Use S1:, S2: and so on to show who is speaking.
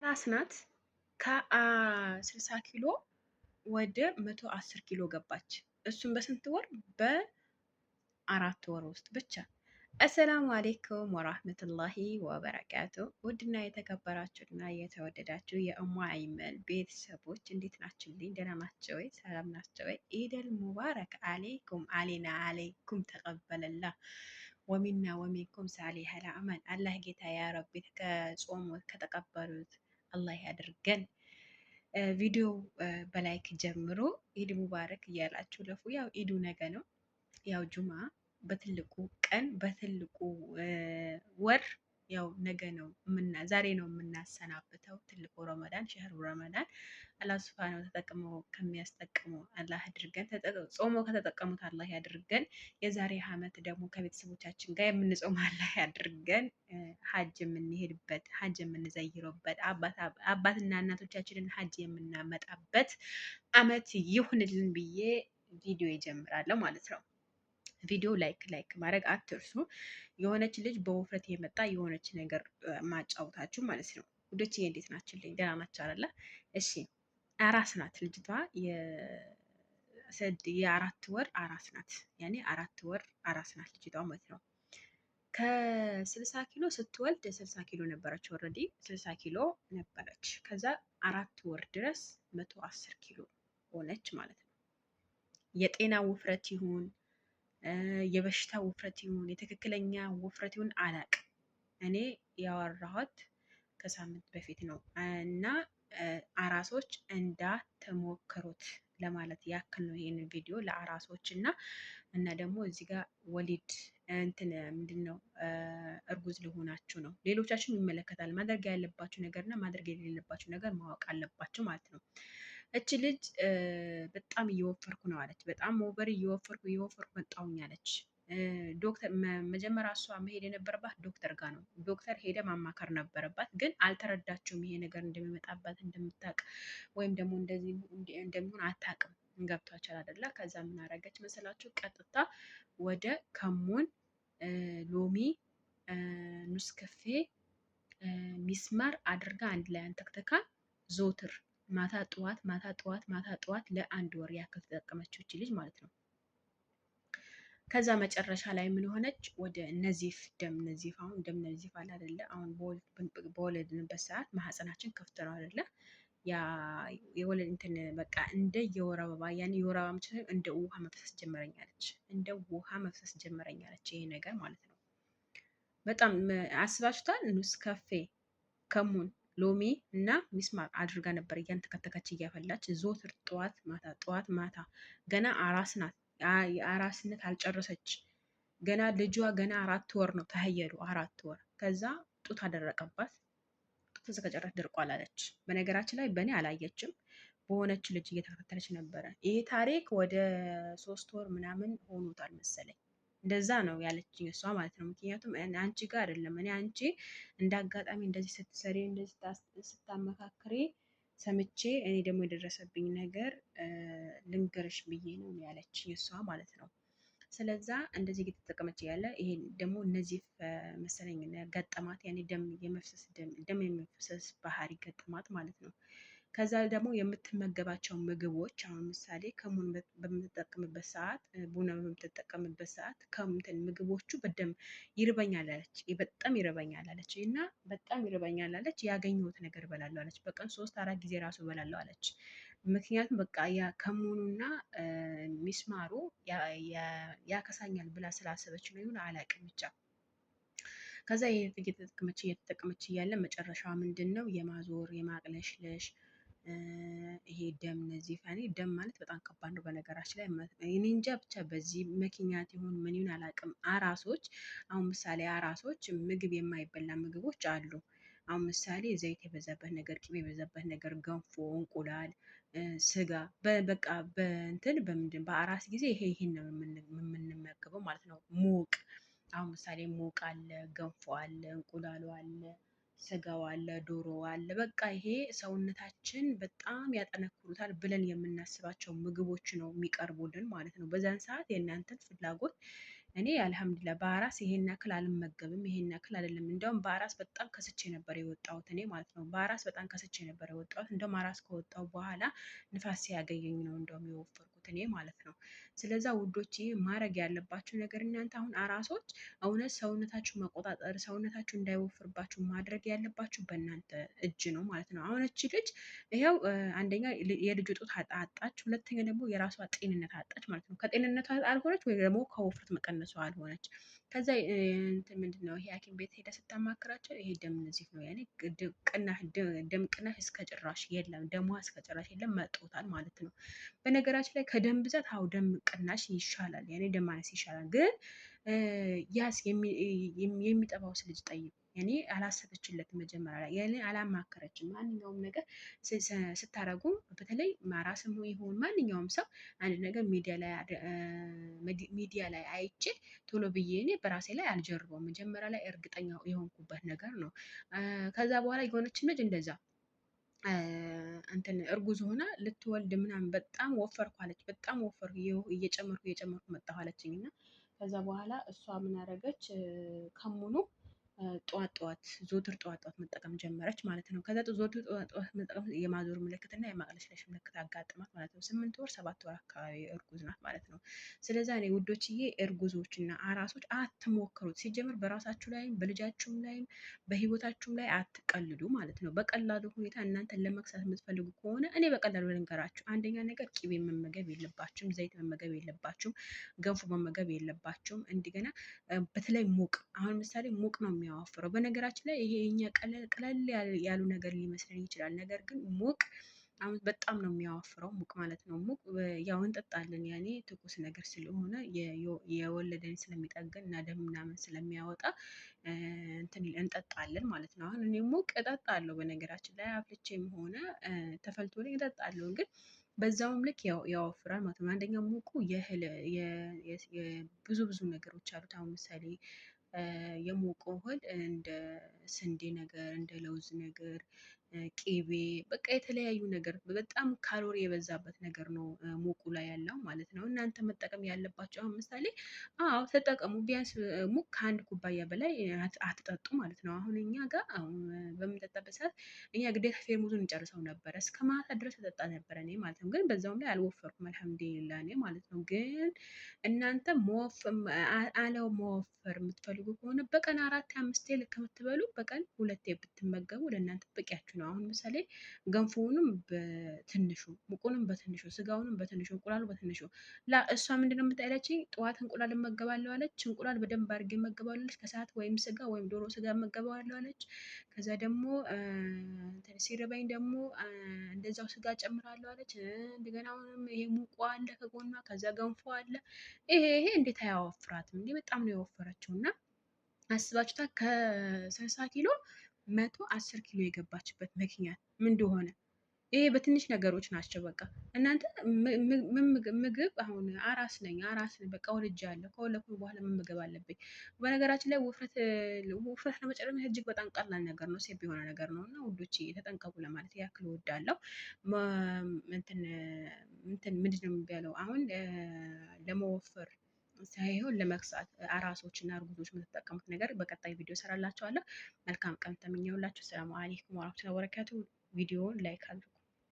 S1: አራስ ናት። ከ60 ኪሎ ወደ 110 ኪሎ ገባች። እሱም በስንት ወር? በ4 ወር ውስጥ ብቻ። አሰላሙ አሌይኩም ወራህመቱላሂ ወበረካቱ። ውድና የተከበራችሁና የተወደዳችሁ የእሙ አይመን ቤተሰቦች እንዴት ናችሁልኝ? ደህና ናቸው ወይ? ሰላም ናቸው ወይ? ኢደል ሙባረክ አሌይኩም አሌና አሌይኩም ተቀበለላ ወሚና ወሚንኩም ሳሊሀል አዕማል። አላህ ጌታ ያ ረቢ ከጾሙ ከተቀበሉት አላህ ያድርገን። ቪዲዮ በላይክ ጀምሮ ኢድ ሙባረክ እያላችሁ ለፉ። ያው ኢዱ ነገ ነው። ያው ጁማ በትልቁ ቀን በትልቁ ወር ያው ነገ ነው ዛሬ ነው የምናሰናብተው ትልቁ ረመዳን ሸህሩ ረመዳን። አላህ ሱብሃነሁ ተጠቅሞ ከሚያስጠቅሙ አላህ አድርገን፣ ጾሞ ከተጠቀሙት አላህ ያድርገን። የዛሬ አመት ደግሞ ከቤተሰቦቻችን ጋር የምንጾም አላህ ያድርገን። ሀጅ የምንሄድበት ሀጅ የምንዘይረበት አባትና እናቶቻችንን ሀጅ የምናመጣበት አመት ይሁንልን ብዬ ቪዲዮ ይጀምራለሁ ማለት ነው። ቪዲዮ ላይክ ማድረግ አትርሱ። የሆነች ልጅ በውፍረት የመጣ የሆነች ነገር ማጫወታችሁ ማለት ነው። ውዶች እንዴት ናችሁልኝ? ደህና ናችሁ አይደለ? እሺ አራስ ናት ልጅቷ። የ4 ወር አራስ ናት። ያኔ 4 ወር አራስ ናት ልጅቷ ማለት ነው። ከ60 ኪሎ ስትወልድ 60 ኪሎ ነበረች። ኦልሬዲ 60 ኪሎ ነበረች። ከዛ 4 ወር ድረስ 110 ኪሎ ሆነች ማለት ነው። የጤና ውፍረት ይሁን የበሽታ ውፍረት ይሁን የትክክለኛ ውፍረት ይሁን አላቅም። እኔ ያወራኋት ከሳምንት በፊት ነው እና አራሶች እንዳትሞክሩት ለማለት ያክል ነው ይሄንን ቪዲዮ ለአራሶች እና ደግሞ እዚህ ጋር ወሊድ እንትን ምንድን ነው እርጉዝ ሊሆናችሁ ነው። ሌሎቻችሁም ይመለከታል። ማድረግ ያለባችሁ ነገር እና ማድረግ የሌለባችሁ ነገር ማወቅ አለባችሁ ማለት ነው። እች ልጅ በጣም እየወፈርኩ ነው አለች። በጣም ኦቨር እየወፈርኩ መጣሁኝ አለች። ዶክተር መጀመሪያ እሷ መሄድ የነበረባት ዶክተር ጋር ነው። ዶክተር ሄደ ማማከር ነበረባት፣ ግን አልተረዳችውም። ይሄ ነገር እንደሚመጣባት እንደምታውቅ ወይም ደግሞ እንደዚህ እንደሚሆን አታውቅም። ገብቷችኋል አይደለ? ከዛ ምን አደረገች መሰላችሁ? ቀጥታ ወደ ከሙን፣ ሎሚ፣ ኑስከፌ፣ ሚስማር አድርጋ አንድ ላይ አንተክተካ ዞትር ማታ ጠዋት ማታ ጠዋት ማታ ጠዋት ለ1 ወር ያክል ተጠቀመችው እቺ ልጅ ማለት ነው። ከዛ መጨረሻ ላይ ምን ሆነች? ወደ ነዚፍ ደም ነዚፍ፣ አሁን ደም ነዚፍ አለ አይደለ? አሁን በወለድንበት ሰዓት ማህፀናችን ክፍት ነው አይደለ? ያ የወለድ እንትን በቃ እንደ የወር አበባ ያኔ የወር አበባ ምችል እንደ ውሃ መፍሰስ ጀመረኛለች። እንደ ውሃ መፍሰስ ጀመረኛለች ይሄ ነገር ማለት ነው። በጣም አስባችሁታል? ኑስካፌ፣ ከሙን፣ ሎሚ እና ሚስማር አድርጋ ነበር እያንተከተከች እያፈላች ዞትር ጠዋት ማታ። ገና አራስ ናት። የአራስነት አልጨረሰች ገና። ልጇ ገና 4 ወር ነው ተሄየዱ 4 ወር። ከዛ ጡት አደረቀባት። ጡት እስከጨረስ ድርቋል አለች። በነገራችን ላይ በእኔ አላየችም፣ በሆነች ልጅ እየተከታተለች ነበረ። ይሄ ታሪክ ወደ 3 ወር ምናምን ሆኖታል መሰለኝ። እንደዛ ነው ያለችኝ እሷ ማለት ነው። ምክንያቱም አንቺ ጋር አይደለም እኔ አንቺ እንደ አጋጣሚ እንደዚህ ስትሰሪ እንደዚህ ስታመካክሬ ሰምቼ እኔ ደግሞ የደረሰብኝ ነገር ልንገርሽ ብዬ ነው ያለችኝ እሷ ማለት ነው። ስለዛ እንደዚህ እየተጠቀመች ያለ ይሄ ደግሞ እነዚህ መሰለኝ ገጠማት። ያኔ ደም የመፍሰስ ባህሪ ገጠማት ማለት ነው። ከዛ ደግሞ የምትመገባቸው ምግቦች አሁን ምሳሌ ከሙን በምትጠቀምበት ሰዓት፣ ቡና በምትጠቀምበት ሰዓት ከምትን ምግቦቹ በደም ይርበኛል አለች። በጣም ይርበኛል አለች እና በጣም ይርበኛል አለች። ያገኘሁት ነገር እበላለሁ አለች። በቀን 3-4 ጊዜ ራሱ እበላለሁ አለች። ምክንያቱም በቃ ያ ከሙኑና ሚስማሩ ያከሳኛል ብላ ስላሰበች ነው ይሁን አላውቅም ብቻ። ከዛ እየተጠቀመች እያለ መጨረሻ ምንድን ነው የማዞር የማቅለሽለሽ ይሄ ደም ነዚፍ። እኔ ደም ማለት በጣም ከባድ ነው በነገራችን ላይ። እኔ እንጃ ብቻ በዚህ ምክንያት ይሁን ምን ይሁን አላውቅም። አራሶች አሁን ምሳሌ አራሶች ምግብ የማይበላ ምግቦች አሉ። አሁን ምሳሌ ዘይት የበዛበት ነገር፣ ቅቤ የበዛበት ነገር፣ ገንፎ፣ እንቁላል፣ ስጋ በቃ በእንትን በምንድን በአራስ ጊዜ ይሄን ነው የምንመገበው ማለት ነው። ሙቅ አሁን ምሳሌ ሙቅ አለ፣ ገንፎ አለ፣ እንቁላሉ አለ፣ ስጋው አለ፣ ዶሮ አለ። በቃ ይሄ ሰውነታችን በጣም ያጠነክሩታል ብለን የምናስባቸው ምግቦች ነው የሚቀርቡልን ማለት ነው። በዛን ሰዓት የእናንተን ፍላጎት እኔ አልሐምዱሊላህ በአራስ ይሄን ያክል አልመገብም፣ ይሄን ያክል አይደለም። እንደውም በአራስ በጣም ከስቼ ነበር የወጣሁት እኔ ማለት ነው። በአራስ በጣም ከስቼ ነበር የወጣሁት። እንደውም አራስ ከወጣሁ በኋላ ንፋስ ሲያገኘኝ ነው እንደውም የወፈርኩት እኔ ማለት ነው። ስለዛ ውዶች ማድረግ ያለባችሁ ነገር እናንተ አሁን አራሶች እውነት ሰውነታችሁ መቆጣጠር ሰውነታችሁ እንዳይወፍርባችሁ ማድረግ ያለባችሁ በእናንተ እጅ ነው ማለት ነው። አሁን እቺ ልጅ ይኸው አንደኛ የልጁ ጡት አጣች፣ ሁለተኛ ደግሞ የራሷ ጤንነት አጣች ማለት ነው። ከጤንነቷ አልሆነች ወይ ደግሞ ከውፍረት መቀነሷ አልሆነች። ከዛ እንትን ምንድን ነው ይሄ ሐኪም ቤት ሄደ ስታማክራቸው ይሄ ደም ነዚፍ ነው ያኔ ደም ቅናሽ እስከ ጭራሽ የለም፣ ደሟ እስከ ጭራሽ የለም፣ መጦታል ማለት ነው። በነገራችን ላይ ከደም ብዛት አው ደም ቅናሽ ይሻላል፣ ያኔ ደም ማነስ ይሻላል። ግን ያስ የሚጠባውስ ልጅ ጠይቅ ያኔ አላሰበችለት መጀመሪያ ላይ ያኔ አላማከረችም። ማንኛውም ነገር ስታረጉ በተለይ ማራስም ይሁን ማንኛውም ሰው አንድ ነገር ሚዲያ ላይ አይቼ ቶሎ ብዬ እኔ በራሴ ላይ አልጀርበውም። መጀመሪያ ላይ እርግጠኛ የሆንኩበት ነገር ነው። ከዛ በኋላ የሆነችን ልጅ እንደዛ እንትን እርጉዝ ሆና ልትወልድ ምናምን በጣም ወፈርኩ አለች። በጣም ወፈርኩ እየጨመርኩ መጣሁ አለችኝ። እና ከዛ በኋላ እሷ ምን አደረገች ከሙሉ ጠዋት ዞትር ጠዋት መጠቀም ጀመረች ማለት ነው። ከዛ ዞትር ጠዋት መጠቀም የማዞር ምልክት እና የማቅለሽለሽ ምልክት አጋጥማት ማለት ነው። 8 ወር 7 ወር አካባቢ እርጉዝ ናት ማለት ነው። ስለዛ እኔ ውዶችዬ እርጉዞች እና አራሶች አትሞክሩት። ሲጀምር በራሳችሁ ላይም በልጃችሁም ላይም በህይወታችሁም ላይ አትቀልዱ ማለት ነው። በቀላሉ ሁኔታ እናንተን ለመክሳት የምትፈልጉ ከሆነ እኔ በቀላሉ ልንገራችሁ። አንደኛ ነገር ቅቤ መመገብ የለባችሁም፣ ዘይት መመገብ የለባችሁም፣ ገንፎ መመገብ የለባችሁም። እንደገና በተለይ ሙቅ፣ አሁን ምሳሌ ሙቅ ነው የሚያወፍረው። በነገራችን ላይ ይሄ እኛ ቀለል ያሉ ነገር ሊመስለን ይችላል። ነገር ግን ሙቅ አሁን በጣም ነው የሚያወፍረው ሙቅ ማለት ነው። ሙቅ ያው እንጠጣለን ያኔ ትኩስ ነገር ስለሆነ የወለደን ስለሚጠግን እና ደም ምናምን ስለሚያወጣ እንጠጣለን ማለት ነው። አሁን እኔ ሙቅ እጠጣለሁ በነገራችን ላይ አፍልቼም ሆነ ተፈልቶልኝ እጠጣለሁ። ግን በዛውም ልክ ያወፍራል ማለት ነው። አንደኛ ሙቁ ብዙ ነገሮች አሉት። አሁን ምሳሌ የሞቀው እህል እንደ ስንዴ ነገር እንደ ለውዝ ነገር ቂቤ በቃ የተለያዩ ነገር በጣም ካሎሪ የበዛበት ነገር ነው ሙቁ ላይ ያለው ማለት ነው። እናንተ መጠቀም ያለባቸው አሁን ምሳሌ አዎ ተጠቀሙ፣ ቢያንስ ሙቅ ከአንድ ኩባያ በላይ አትጠጡ ማለት ነው። አሁን እኛ ጋር በምንጠጣበት ሰዓት እኛ ግዴታ ፌርሙዙን እንጨርሰው ነበረ፣ እስከ ማታ ድረስ ተጠጣ ነበረ እኔ ማለት ነው። ግን በዛውም ላይ አልወፈርኩም አልሐምዱሊላህ እኔ ማለት ነው። ግን እናንተ መወፈር የምትፈልጉ ከሆነ በቀን 4 5 ልክ ከምትበሉ በቀን 2 ብትመገቡ ለእናንተ በቂያችሁ ነው። አሁን ምሳሌ ገንፎውንም በትንሹ ሙቁንም በትንሹ ስጋውንም በትንሹ እንቁላሉ በትንሹ እሷ ምንድነው የምታለችኝ? ጠዋት እንቁላል እመገባለሁ አለች። እንቁላል በደንብ አድርጌ እመገባለሁ አለች። ከሰዓት ወይም ስጋ ወይም ዶሮ ስጋ እመገባለሁ አለች። ከዛ ደግሞ ሲርበኝ ደግሞ እንደዛው ስጋ ጨምራለሁ አለች። እንደገና አሁንም ይሄ ሙቋ አለ ከጎኗ፣ ከዛ ገንፎ አለ። ይሄ እንዴት አያወፍራትም እንዴ? በጣም ነው የወፈረችው። እና አስባችሁታ ከ60 ኪሎ 110 ኪሎ የገባችበት ምክንያት ምን እንደሆነ ይሄ በትንሽ ነገሮች ናቸው። በቃ እናንተ ምግብ አሁን አራስ ነኝ በቃ ወልጃለሁ፣ ከወለድኩ በኋላ መመገብ አለብኝ። በነገራችን ላይ ውፍረት ለመጨረስ እጅግ በጣም ቀላል ነገር ነው፣ ሴፍ የሆነ ነገር ነው። እና ውዶች ተጠንቀቁ ለማለት ያክል እወዳለሁ። እንትን ምንድን ነው የሚባለው አሁን ለመወፈር ሳይሆን ለመክሳት አራሶች እና እርጉዞች የምትጠቀሙት ነገር በቀጣይ ቪዲዮ እሰራላችኋለሁ። መልካም ቀን ተመኘሁላችሁ። ሰላም አለይኩም ወራህመቱላሂ ወበረካቱ። ቪዲዮውን ላይክ አድርጉ።